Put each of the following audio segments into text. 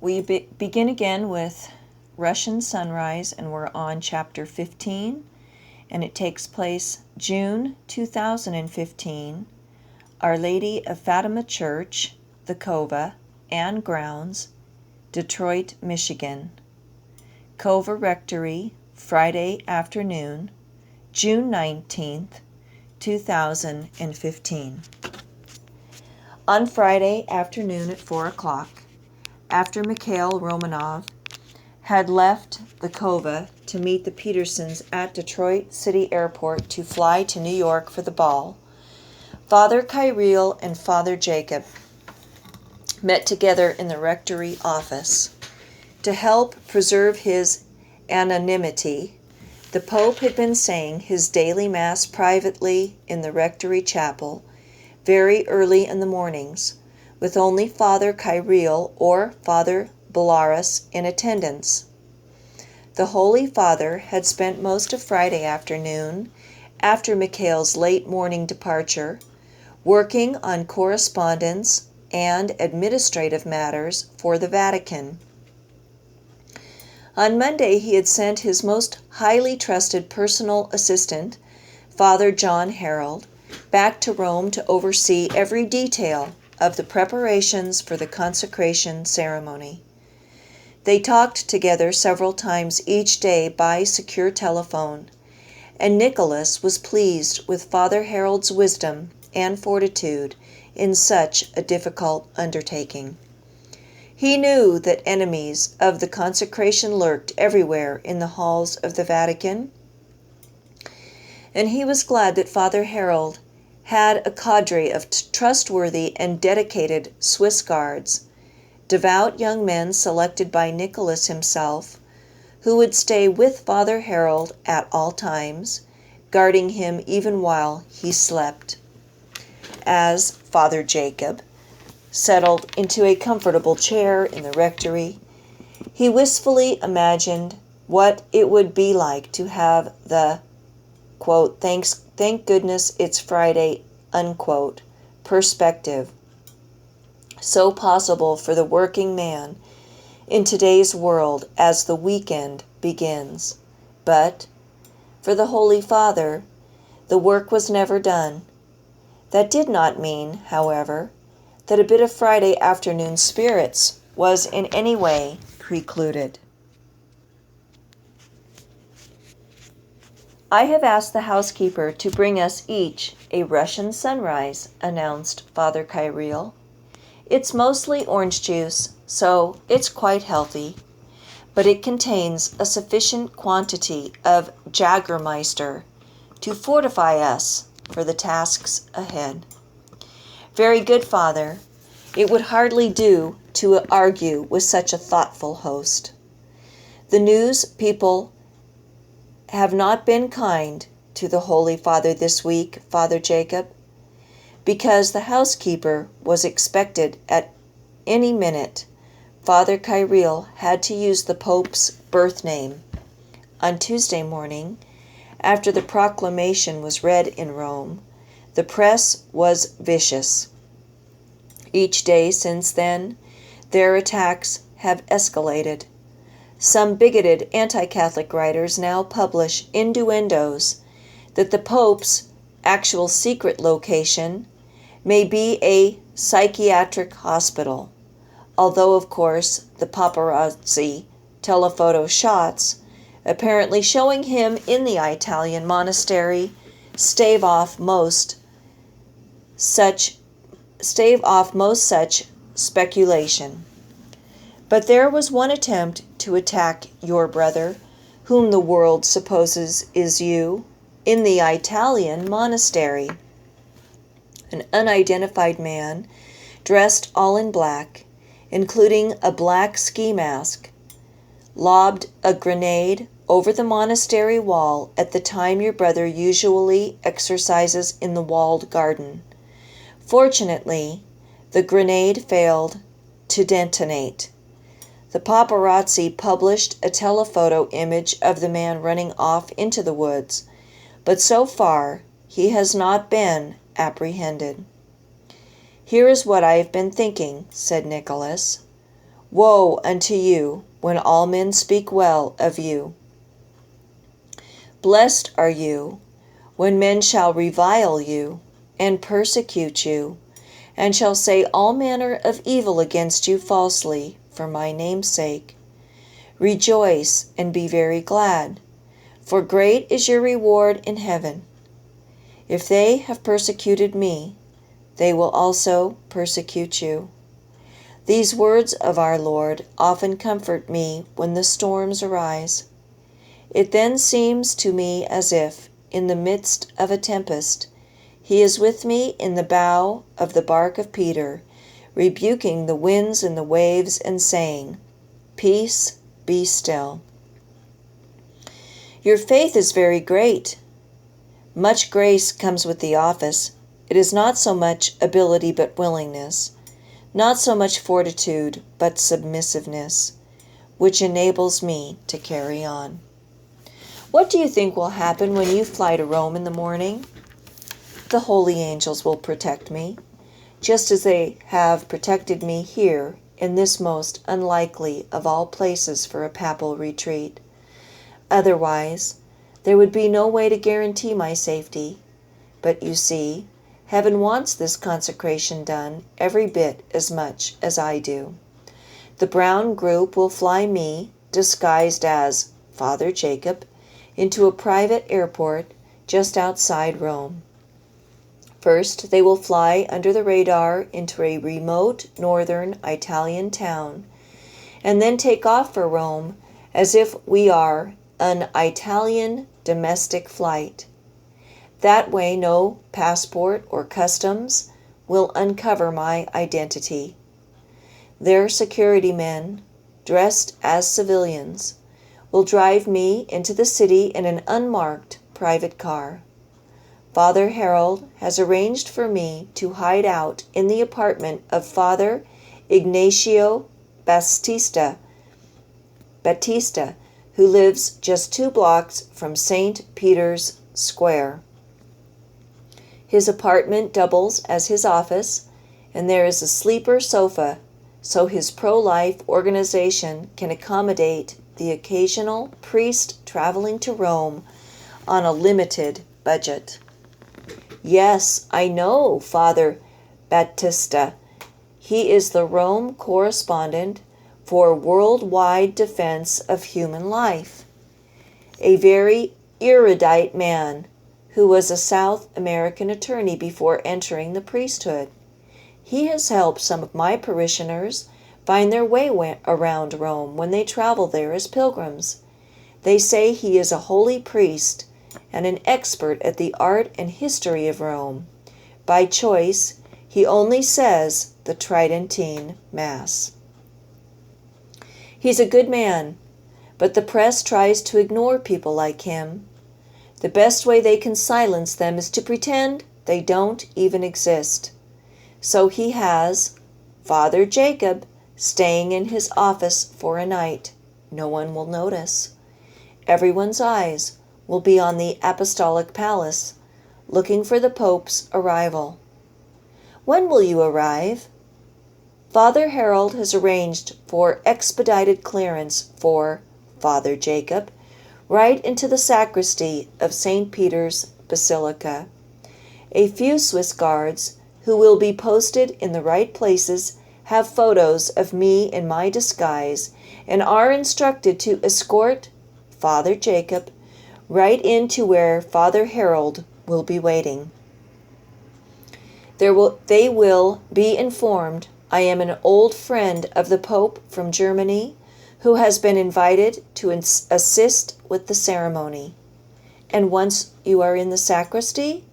We begin again with Russian Sunrise, and we're on chapter 15, and it takes place June 2015. Our Lady of Fatima Church, the Cova, and Grounds, Detroit, Michigan. Cova Rectory, Friday afternoon, June 19th, 2015. On Friday afternoon at 4 o'clock, after Mikhail Romanov had left the Cova to meet the Petersons at Detroit City Airport to fly to New York for the ball, Father Kyril and Father Jacob met together in the rectory office. To help preserve his anonymity, the Pope had been saying his daily Mass privately in the rectory chapel very early in the mornings, with only Father Kyril or Father Belarus in attendance. The Holy Father had spent most of Friday afternoon, after Mikhail's late morning departure, working on correspondence and administrative matters for the Vatican. On Monday, he had sent his most highly trusted personal assistant, Father John Harold, back to Rome to oversee every detail of the preparations for the consecration ceremony. They talked together several times each day by secure telephone, and Nicholas was pleased with Father Harold's wisdom and fortitude in such a difficult undertaking. He knew that enemies of the consecration lurked everywhere in the halls of the Vatican, and he was glad that Father Harold had a cadre of trustworthy and dedicated Swiss guards, devout young men selected by Nicholas himself, who would stay with Father Harold at all times, guarding him even while he slept. As Father Jacob settled into a comfortable chair in the rectory, he wistfully imagined what it would be like to have the, quote, thank goodness it's Friday, unquote, perspective, so possible for the working man in today's world as the weekend begins. But for the Holy Father, the work was never done. That did not mean, however, that a bit of Friday afternoon spirits was in any way precluded. I have asked the housekeeper to bring us each a Russian Sunrise, announced Father Kyril. It's mostly orange juice, so it's quite healthy, but it contains a sufficient quantity of Jägermeister to fortify us for the tasks ahead. Very good, Father. It would hardly do to argue with such a thoughtful host. The news people have not been kind to the Holy Father this week, Father Jacob, because the housekeeper was expected at any minute. Father Kyril had to use the Pope's birth name. On Tuesday morning, after the proclamation was read in Rome, the press was vicious. Each day since then, their attacks have escalated. Some bigoted anti-Catholic writers now publish innuendos that the Pope's actual secret location may be a psychiatric hospital, although, of course, the paparazzi telephoto shots apparently showing him in the Italian monastery stave off most such speculation. But there was one attempt to attack your brother, whom the world supposes is you, in the Italian monastery. An unidentified man, dressed all in black, including a black ski mask, lobbed a grenade over the monastery wall at the time your brother usually exercises in the walled garden. Fortunately, the grenade failed to detonate. The paparazzi published a telephoto image of the man running off into the woods, but so far he has not been apprehended. Here is what I have been thinking, said Nicholas. Woe unto you when all men speak well of you. Blessed are you when men shall revile you and persecute you, and shall say all manner of evil against you falsely for my name's sake. Rejoice and be very glad, for great is your reward in heaven. If they have persecuted me, they will also persecute you. These words of our Lord often comfort me when the storms arise. It then seems to me as if, in the midst of a tempest, he is with me in the bow of the bark of Peter, rebuking the winds and the waves and saying, Peace, be still. Your faith is very great. Much grace comes with the office. It is not so much ability but willingness, not so much fortitude but submissiveness, which enables me to carry on. What do you think will happen when you fly to Rome in the morning? The holy angels will protect me, just as they have protected me here in this most unlikely of all places for a papal retreat. Otherwise, there would be no way to guarantee my safety. But you see, heaven wants this consecration done every bit as much as I do. The brown group will fly me, disguised as Father Jacob, into a private airport just outside Rome. First, they will fly under the radar into a remote northern Italian town, and then take off for Rome as if we are an Italian domestic flight. That way, no passport or customs will uncover my identity. Their security men, dressed as civilians, will drive me into the city in an unmarked private car. Father Harold has arranged for me to hide out in the apartment of Father Ignacio Batista, who lives just 2 blocks from St. Peter's Square. His apartment doubles as his office, and there is a sleeper sofa so his pro-life organization can accommodate the occasional priest traveling to Rome on a limited budget. Yes, I know Father Batista. He is the Rome correspondent for worldwide defense of human life. A very erudite man who was a South American attorney before entering the priesthood. He has helped some of my parishioners find their way around Rome when they travel there as pilgrims. They say he is a holy priest and an expert at the art and history of Rome. By choice, he only says the Tridentine Mass. He's a good man, but the press tries to ignore people like him. The best way they can silence them is to pretend they don't even exist. So he has Father Jacob staying in his office for a night. No one will notice. Everyone's eyes will be on the Apostolic Palace, looking for the Pope's arrival. When will you arrive? Father Harold has arranged for expedited clearance for Father Jacob right into the sacristy of St. Peter's Basilica. A few Swiss guards, who will be posted in the right places, have photos of me in my disguise and are instructed to escort Father Jacob right into where Father Harold will be waiting. They will be informed I am an old friend of the Pope from Germany who has been invited to assist with the ceremony. And once you are in the sacristy,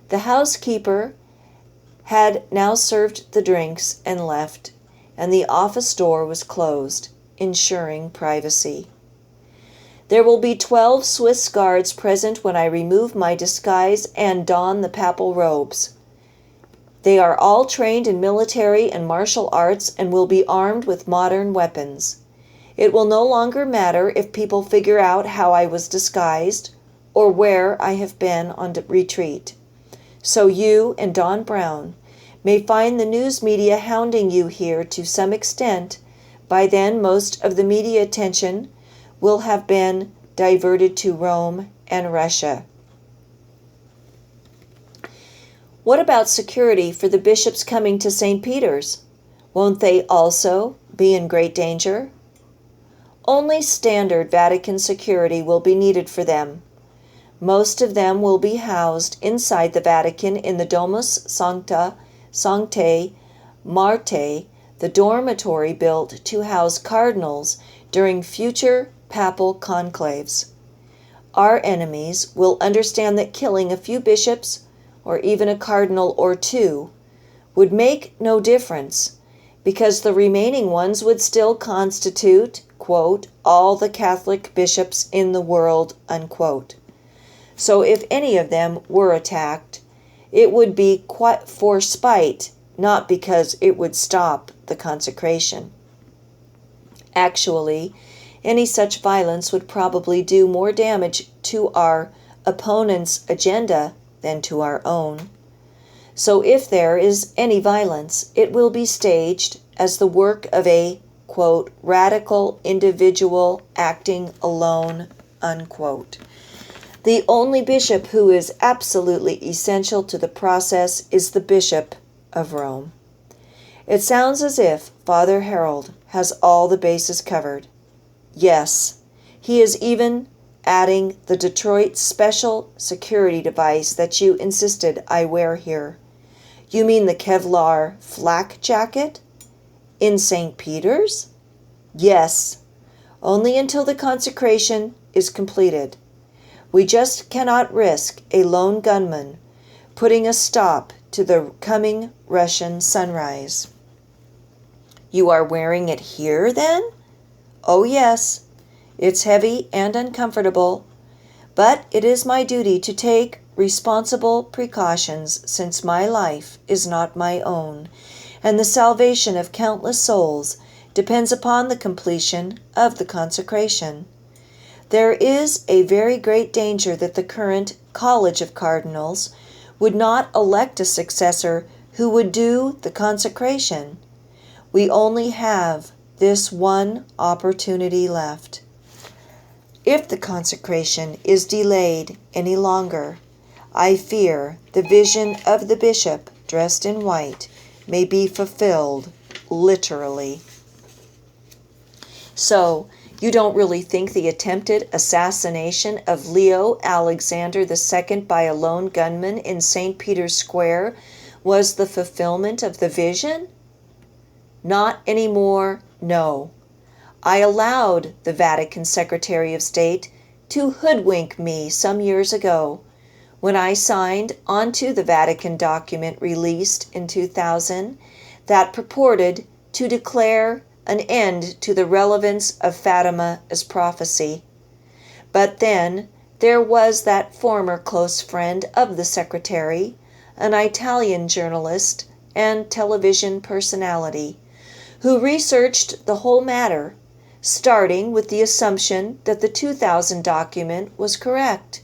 the housekeeper had now served the drinks and left, and the office door was closed, ensuring privacy. There will be 12 Swiss guards present when I remove my disguise and don the papal robes. They are all trained in military and martial arts and will be armed with modern weapons. It will no longer matter if people figure out how I was disguised or where I have been on retreat. So you and Don Brown may find the news media hounding you here to some extent, By then, most of the media attention will have been diverted to Rome and Russia. What about security for the bishops coming to St. Peter's? Won't they also be in great danger? Only standard Vatican security will be needed for them. Most of them will be housed inside the Vatican in the Domus Sanctae Martae, the dormitory built to house cardinals during future papal conclaves. Our enemies will understand that killing a few bishops, or even a cardinal or two, would make no difference, because the remaining ones would still constitute, quote, all the Catholic bishops in the world, unquote. So if any of them were attacked, it would be quite for spite, not because it would stop the consecration. Actually, any such violence would probably do more damage to our opponent's agenda than to our own. So if there is any violence, it will be staged as the work of a, quote, radical individual acting alone, unquote. The only bishop who is absolutely essential to the process is the Bishop of Rome. It sounds as if Father Harold has all the bases covered. Yes, he is even adding the Detroit special security device that you insisted I wear here. You mean the Kevlar flak jacket? In St. Peter's? Yes, only until the consecration is completed. We just cannot risk a lone gunman putting a stop to the coming Russian sunrise. You are wearing it here, then? Oh, yes. It's heavy and uncomfortable, but it is my duty to take responsible precautions since my life is not my own, and the salvation of countless souls depends upon the completion of the consecration. There is a very great danger that the current College of Cardinals would not elect a successor who would do the consecration. We only have this one opportunity left. If the consecration is delayed any longer, I fear the vision of the bishop dressed in white may be fulfilled literally. So, you don't really think the attempted assassination of Leo Alexander II by a lone gunman in St. Peter's Square was the fulfillment of the vision? Not anymore, no. I allowed the Vatican Secretary of State to hoodwink me some years ago when I signed onto the Vatican document released in 2000 that purported to declare an end to the relevance of Fatima as prophecy. But then there was that former close friend of the Secretary, an Italian journalist and television personality, who researched the whole matter, starting with the assumption that the 2000 document was correct.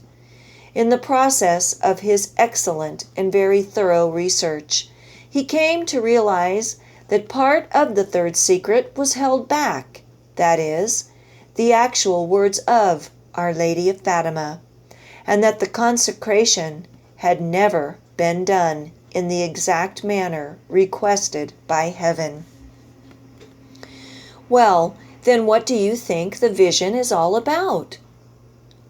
In the process of his excellent and very thorough research, he came to realize that part of the third secret was held back, that is, the actual words of Our Lady of Fatima, and that the consecration had never been done in the exact manner requested by heaven. Well, then what do you think the vision is all about?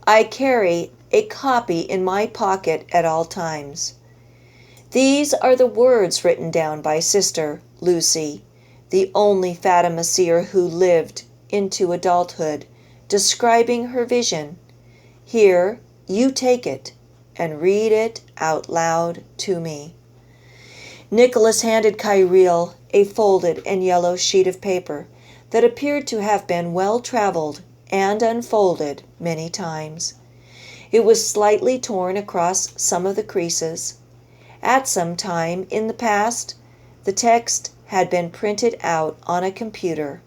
I carry a copy in my pocket at all times. These are the words written down by Sister Lucy, the only Fatima seer who lived into adulthood, describing her vision. Here, you take it and read it out loud to me. Nicholas handed Kyril a folded and yellow sheet of paper that appeared to have been well traveled and unfolded many times. It was slightly torn across some of the creases. At some time in the past, the text had been printed out on a computer.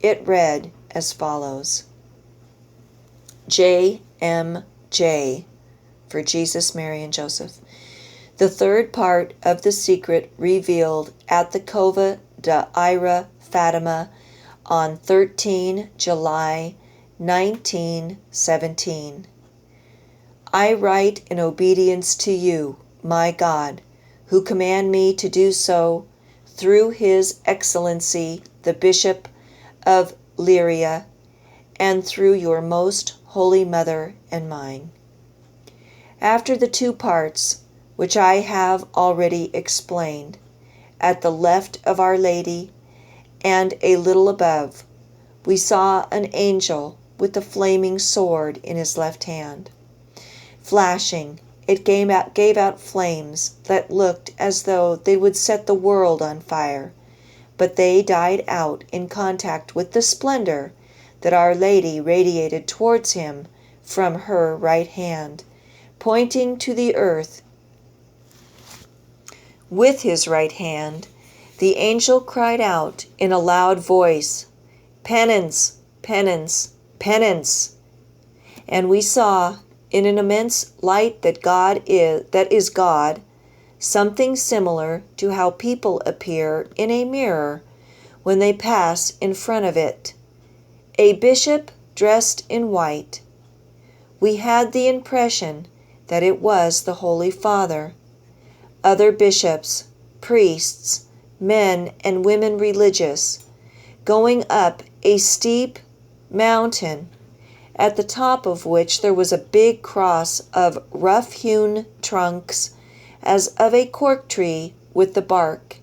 It read as follows: J.M.J. for Jesus, Mary, and Joseph. The third part of the secret revealed at the Cova de Ira Fatima on 13 July 1917. I write in obedience to you, my God, who command me to do so through His Excellency the Bishop of Leiria, and through your most holy Mother and mine. After the two parts, which I have already explained, at the left of Our Lady and a little above, we saw an angel with a flaming sword in his left hand. Flashing, it gave out flames that looked as though they would set the world on fire, but they died out in contact with the splendor that Our Lady radiated towards him from her right hand, pointing to the earth. With his right hand, the angel cried out in a loud voice, "Penance, penance, penance!" And we saw, in an immense light that is God, something similar to how people appear in a mirror when they pass in front of it. A bishop dressed in white. We had the impression that it was the Holy Father. Other bishops, priests, men and women religious, going up a steep mountain, at the top of which there was a big cross of rough-hewn trunks as of a cork tree with the bark.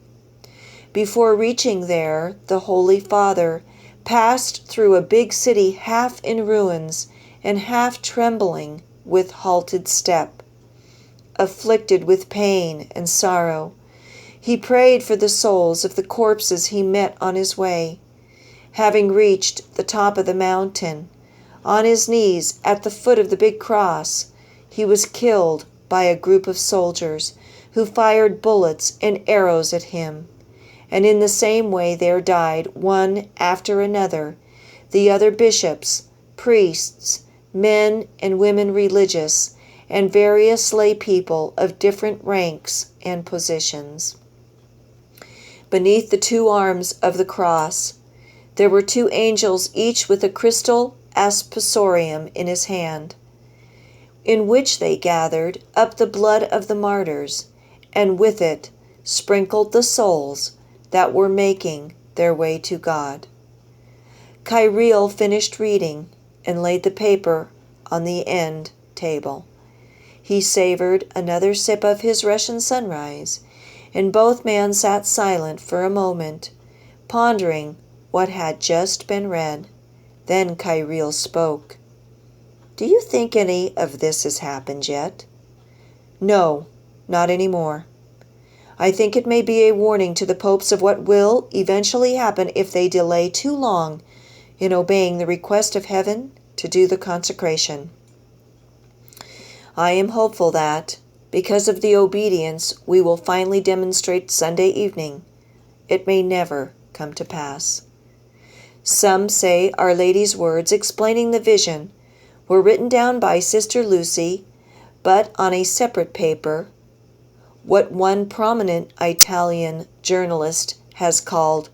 Before reaching there, the Holy Father passed through a big city half in ruins and half trembling with halted step. Afflicted with pain and sorrow, he prayed for the souls of the corpses he met on his way. Having reached the top of the mountain, on his knees at the foot of the big cross, he was killed by a group of soldiers who fired bullets and arrows at him. And in the same way there died, one after another, the other bishops, priests, men and women religious, and various lay people of different ranks and positions. Beneath the two arms of the cross, there were two angels, each with a crystal aspersorium in his hand, in which they gathered up the blood of the martyrs, and with it sprinkled the souls that were making their way to God. Kyril finished reading and laid the paper on the end table. He savored another sip of his Russian sunrise, and both men sat silent for a moment, pondering what had just been read. Then Kyril spoke. "Do you think any of this has happened yet?" "No, not any more. I think it may be a warning to the popes of what will eventually happen if they delay too long in obeying the request of heaven to do the consecration. I am hopeful that, because of the obedience we will finally demonstrate Sunday evening, it may never come to pass. Some say Our Lady's words explaining the vision were written down by Sister Lucy, but on a separate paper, what one prominent Italian journalist has called,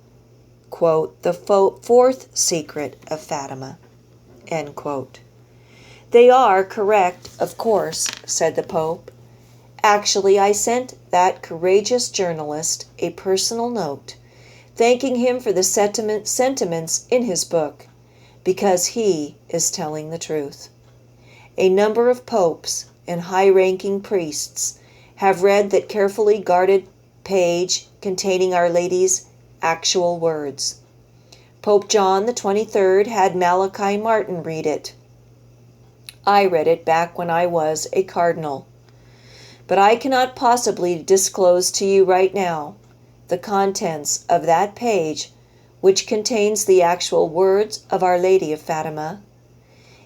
quote, the fourth secret of Fatima, end quote. They are correct, of course, said the Pope. Actually, I sent that courageous journalist a personal note, thanking him for the sentiments in his book, because he is telling the truth. A number of popes and high-ranking priests have read that carefully guarded page containing Our Lady's actual words. Pope John the 23rd had Malachi Martin read it. I read it back when I was a cardinal. But I cannot possibly disclose to you right now the contents of that page which contains the actual words of Our Lady of Fatima.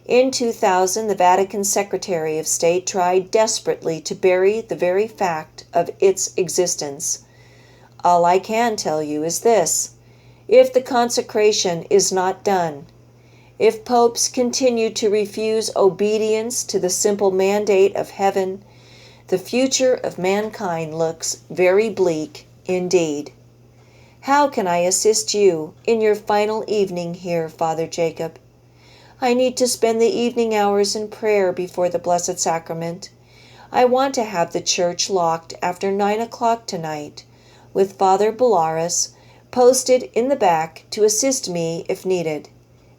In 2000, the Vatican Secretary of State tried desperately to bury the very fact of its existence. All I can tell you is this: if the consecration is not done, if popes continue to refuse obedience to the simple mandate of heaven, the future of mankind looks very bleak indeed. How can I assist you in your final evening here, Father Jacob? I need to spend the evening hours in prayer before the Blessed Sacrament. I want to have the church locked after 9 o'clock tonight, with Father Bellaris posted in the back to assist me if needed,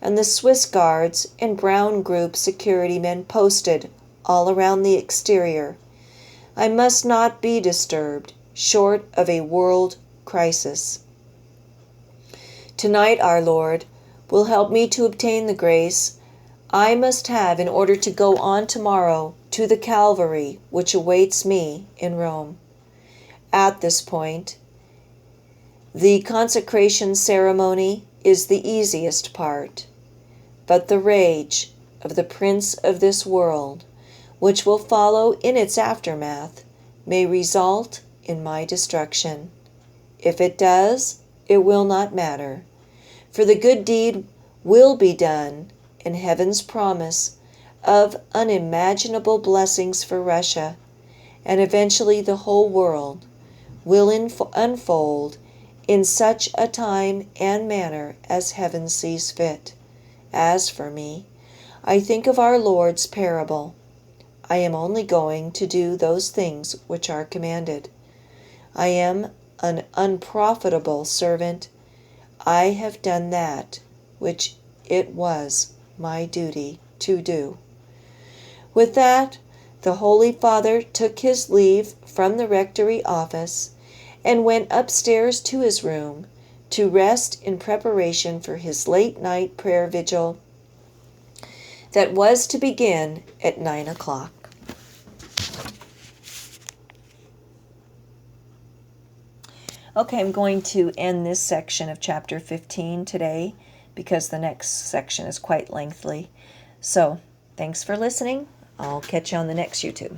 and the Swiss guards and Brown Group security men posted all around the exterior. I must not be disturbed, short of a world crisis. Tonight, our Lord will help me to obtain the grace I must have in order to go on tomorrow to the Calvary which awaits me in Rome. At this point, the consecration ceremony is the easiest part, but the rage of the prince of this world, which will follow in its aftermath, may result in my destruction. If it does, it will not matter, for the good deed will be done, and heaven's promise of unimaginable blessings for Russia, and eventually the whole world, will unfold in such a time and manner as heaven sees fit. As for me, I think of our Lord's parable. I am only going to do those things which are commanded. I am an unprofitable servant. I have done that which it was my duty to do. With that, the Holy Father took his leave from the rectory office and went upstairs to his room to rest in preparation for his late night prayer vigil that was to begin at 9 o'clock. Okay, I'm going to end this section of chapter 15 today because the next section is quite lengthy. So, thanks for listening. I'll catch you on the next YouTube.